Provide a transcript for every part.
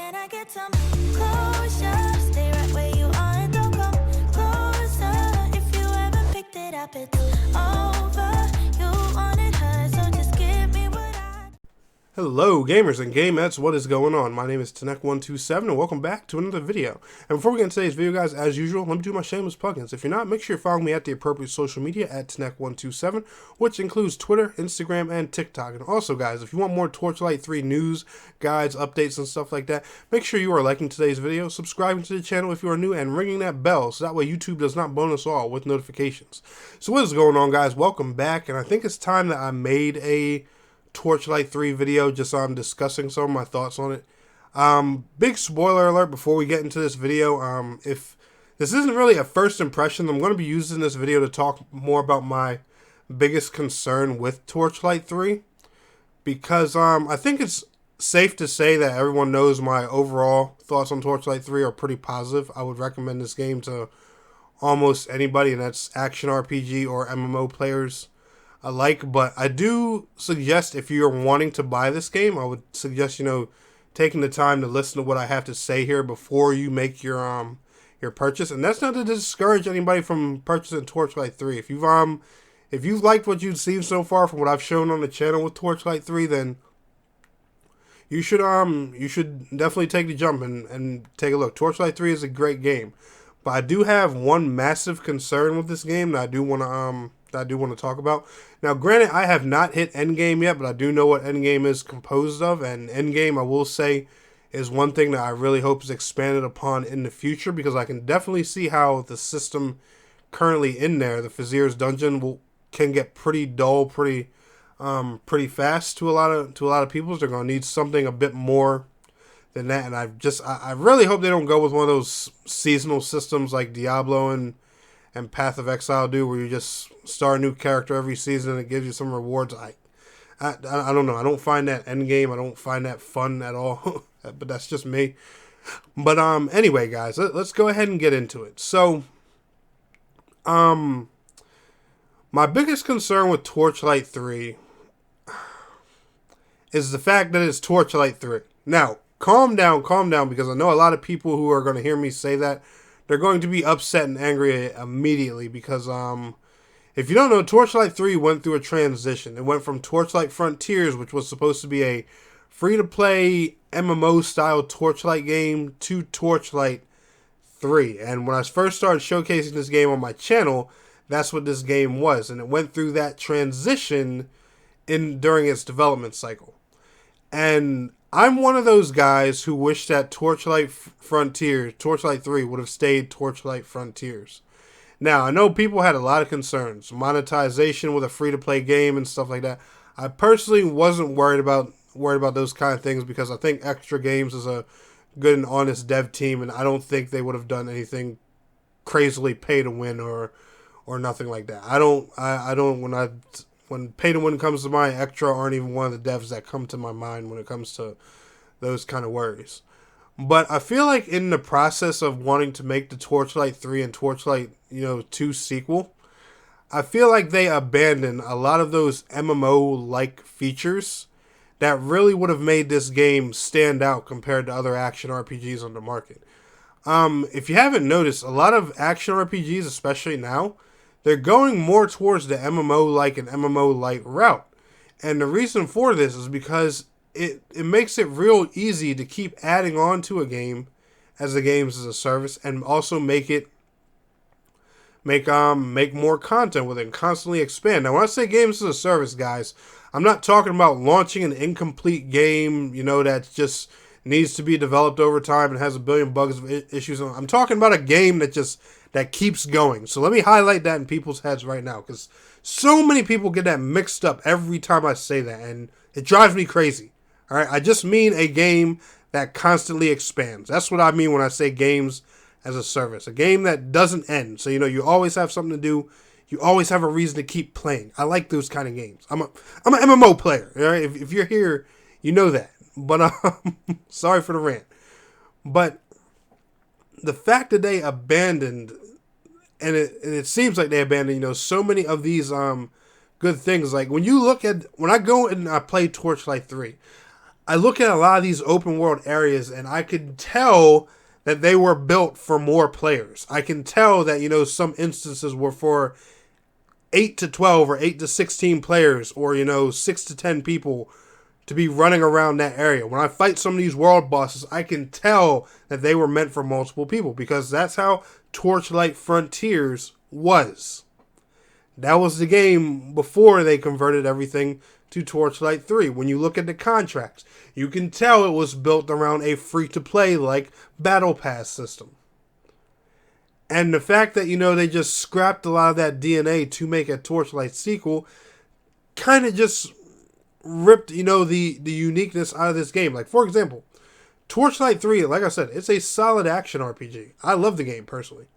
Can I get some closure? Stay right where you are and don't come closer. If you haven't picked it up, it's over. You wanted her, so just give me what I... Hello gamers and gamettes, what is going on? My name is Tanek127 and welcome back to another video. And before we get into today's video guys, as usual, let me do my shameless plugins. If you're not, make sure you're following me at the appropriate social media at Tanek127, which includes Twitter, Instagram, and TikTok. And also guys, if you want more Torchlight 3 news, guides, updates, and stuff like that, make sure you are liking today's video, subscribing to the channel if you are new, and ringing that bell so that way YouTube does not bonus all with notifications. So what is going on guys? Welcome back, and I think it's time that I made a Torchlight 3 video just discussing some of my thoughts on it. Big spoiler alert before we get into this video. If this isn't really a first impression, I'm going to be using this video to talk more about my biggest concern with Torchlight 3, because I think it's safe to say that everyone knows my overall thoughts on Torchlight 3 are pretty positive. I would recommend this game to almost anybody, and that's action RPG or MMO players alike. But I do suggest, if you're wanting to buy this game, I would suggest, taking the time to listen to what I have to say here before you make your purchase. And that's not to discourage anybody from purchasing Torchlight 3. If you've liked what you've seen so far from what I've shown on the channel with Torchlight 3, then you should definitely take the jump and take a look. Torchlight 3 is a great game, but I do have one massive concern with this game that I do want to talk about. Now, granted, I have not hit endgame yet, but I do know what endgame is composed of, and endgame, I will say, is one thing that I really hope is expanded upon in the future, because I can definitely see how the system currently in there, the Fazir's Dungeon, can get pretty dull, pretty fast to a lot of people. They're gonna need something a bit more than that, and I really hope they don't go with one of those seasonal systems like Diablo and Path of Exile do, where you just start a new character every season and it gives you some rewards. I don't know. I don't find that endgame. I don't find that fun at all. But that's just me. But anyway, guys, let's go ahead and get into it. So, my biggest concern with Torchlight 3 is the fact that it's Torchlight 3. Now, calm down, because I know a lot of people who are going to hear me say that, they're going to be upset and angry immediately, because if you don't know, Torchlight 3 went through a transition. It went from Torchlight Frontiers, which was supposed to be a free-to-play MMO-style Torchlight game, to Torchlight 3. And when I first started showcasing this game on my channel, that's what this game was. And it went through that transition during its development cycle. And I'm one of those guys who wish that Torchlight 3 would have stayed Torchlight Frontiers. Now, I know people had a lot of concerns. Monetization with a free-to-play game and stuff like that. I personally wasn't worried about those kind of things, because I think Extra Games is a good and honest dev team, and I don't think they would have done anything crazily pay to win or nothing like that. When pay to win comes to mind, Extra aren't even one of the devs that come to my mind when it comes to those kind of worries. But I feel like in the process of wanting to make the Torchlight 3 and Torchlight 2 sequel, I feel like they abandoned a lot of those MMO-like features that really would have made this game stand out compared to other action RPGs on the market. If you haven't noticed, a lot of action RPGs, especially now, they're going more towards the MMO-like and MMO-like route. And the reason for this is because it makes it real easy to keep adding on to a game as a games as a service, and also make more content with it and constantly expand. Now, when I say games as a service, guys, I'm not talking about launching an incomplete game, that just needs to be developed over time and has a billion bugs of issues. I'm talking about a game that keeps going. So let me highlight that in people's heads right now, because so many people get that mixed up every time I say that, and it drives me crazy. All right, I just mean a game that constantly expands. That's what I mean when I say games as a service. A game that doesn't end. So, you always have something to do. You always have a reason to keep playing. I like those kind of games. I'm an MMO player. All right? If you're here, you know that. But sorry for the rant. But the fact that they abandoned, and it seems like they abandoned, so many of these good things. Like when I go and I play Torchlight 3, I look at a lot of these open world areas and I could tell that they were built for more players. I can tell that, some instances were for 8 to 12 or 8 to 16 players, or, 6 to 10 people to be running around that area. When I fight some of these world bosses, I can tell that they were meant for multiple people, because that's how Torchlight Frontiers was. That was the game before they converted everything to Torchlight 3. When you look at the contracts, you can tell it was built around a free-to-play like Battle Pass system. And the fact that, they just scrapped a lot of that DNA to make a Torchlight sequel kind of just ripped, the uniqueness out of this game. Like, for example, Torchlight 3, like I said, it's a solid action RPG. I love the game personally.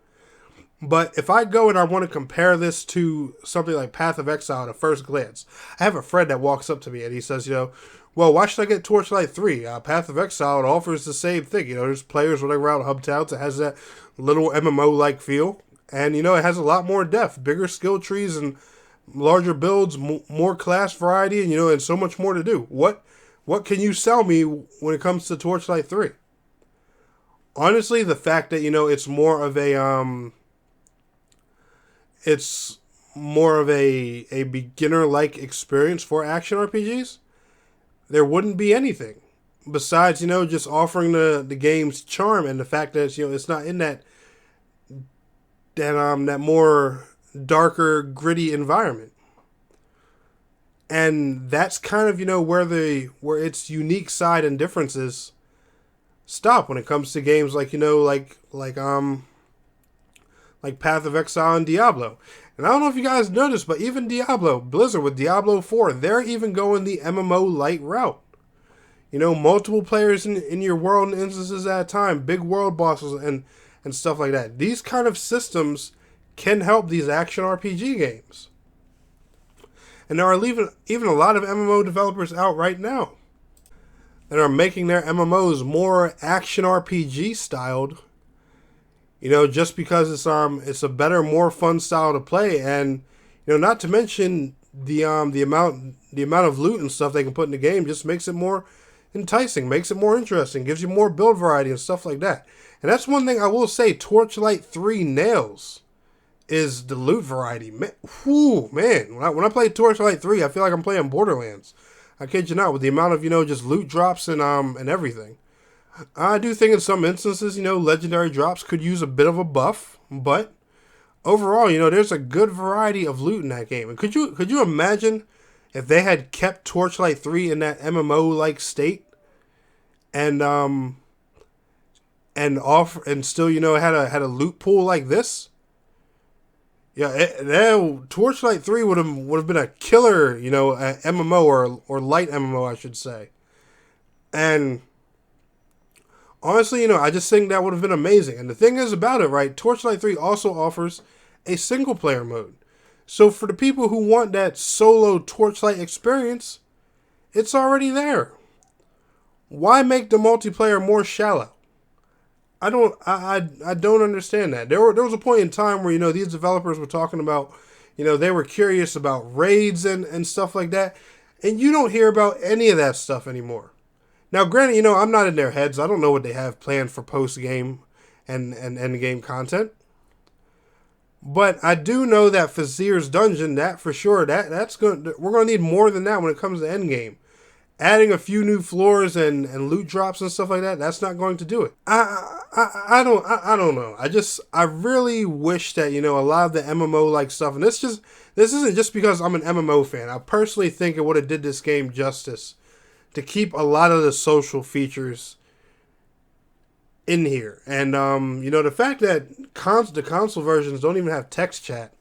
But if I go and I want to compare this to something like Path of Exile at a first glance, I have a friend that walks up to me and he says, well, why should I get Torchlight 3? Path of Exile offers the same thing. There's players running around hub towns. It has that little MMO-like feel. And, it has a lot more depth, bigger skill trees and larger builds, more class variety, and, and so much more to do. What can you sell me when it comes to Torchlight 3? Honestly, the fact that, it's more of a beginner-like experience for action RPGs, there wouldn't be anything besides, just offering the game's charm, and the fact that, it's not in that more darker, gritty environment. And that's kind of, where its unique side and differences stop when it comes to games like, like Path of Exile and Diablo. And I don't know if you guys noticed, but even Diablo, Blizzard with Diablo 4, they're even going the MMO light route. Multiple players in your world and instances at a time, big world bosses and stuff like that. These kind of systems can help these action RPG games. And there are even a lot of MMO developers out right now that are making their MMOs more action RPG styled, just because it's a better, more fun style to play, and not to mention the amount of loot and stuff they can put in the game just makes it more enticing, makes it more interesting, gives you more build variety and stuff like that. And that's one thing I will say Torchlight 3 nails, is the loot variety. Man, when I play Torchlight 3, I feel like I'm playing Borderlands. I kid you not, with the amount of, just loot drops and everything. I do think in some instances, legendary drops could use a bit of a buff, but overall, there's a good variety of loot in that game. And could you imagine if they had kept Torchlight 3 in that MMO-like state, and still, had a loot pool like this? Yeah, Torchlight 3 would have been a killer, a MMO or light MMO, I should say. And honestly, I just think that would have been amazing. And the thing is about it, right, Torchlight 3 also offers a single-player mode. So for the people who want that solo Torchlight experience, it's already there. Why make the multiplayer more shallow? I don't understand that. There was a point in time where, these developers were talking about, they were curious about raids and stuff like that. And you don't hear about any of that stuff anymore. Now, granted, I'm not in their heads. I don't know what they have planned for post-game and end-game content. But I do know that Fazir's Dungeon, that for sure, we're going to need more than that when it comes to endgame. Adding a few new floors and loot drops and stuff like that, that's not going to do it. I don't know. I really wish that, a lot of the MMO-like stuff, and this isn't just because I'm an MMO fan. I personally think it would have did this game justice to keep a lot of the social features in here. And, the fact that the console versions don't even have text chat.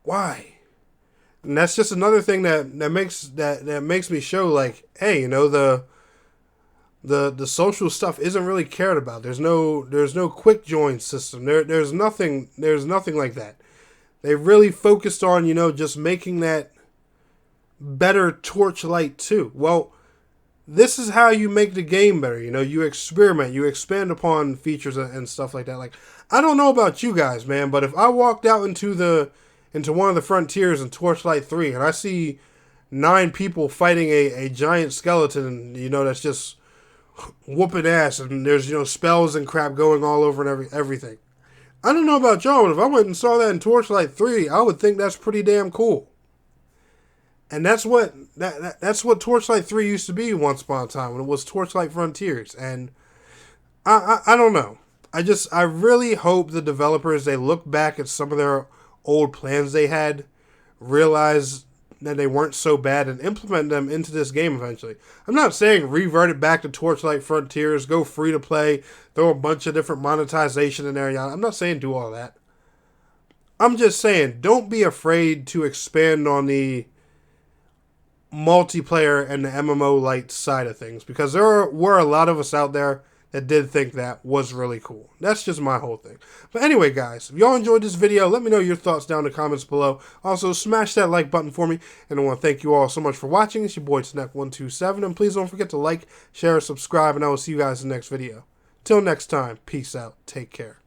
Why? And that's just another thing that makes me show, like, hey, the social stuff isn't really cared about. There's no quick join system. There's nothing like that. They really focused on, just making that better Torchlight 2. Well, this is how you make the game better. You experiment, you expand upon features and stuff like that. Like, I don't know about you guys, man, but if I walked out into one of the frontiers in Torchlight 3 and I see 9 people fighting a giant skeleton, you know, that's just whooping ass, and there's, you know, spells and crap going all over and everything. I don't know about y'all, but if I went and saw that in Torchlight 3, I would think that's pretty damn cool. And that's what that's what Torchlight 3 used to be once upon a time, when it was Torchlight Frontiers. And I don't know. I really hope the developers, they look back at some of their old plans they had, realize that they weren't so bad, and implement them into this game eventually. I'm not saying revert it back to Torchlight Frontiers, go free to play, throw a bunch of different monetization in there. I'm not saying do all that. I'm just saying, don't be afraid to expand on the multiplayer and the MMO light side of things, because there were a lot of us out there that did think that was really cool. That's just my whole thing. But anyway, guys, if y'all enjoyed this video, let me know your thoughts down in the comments below. Also, smash that like button for me. And I want to thank you all so much for watching. It's your boy, Tnek127. And please don't forget to like, share, subscribe, and I will see you guys in the next video. Till next time, peace out. Take care.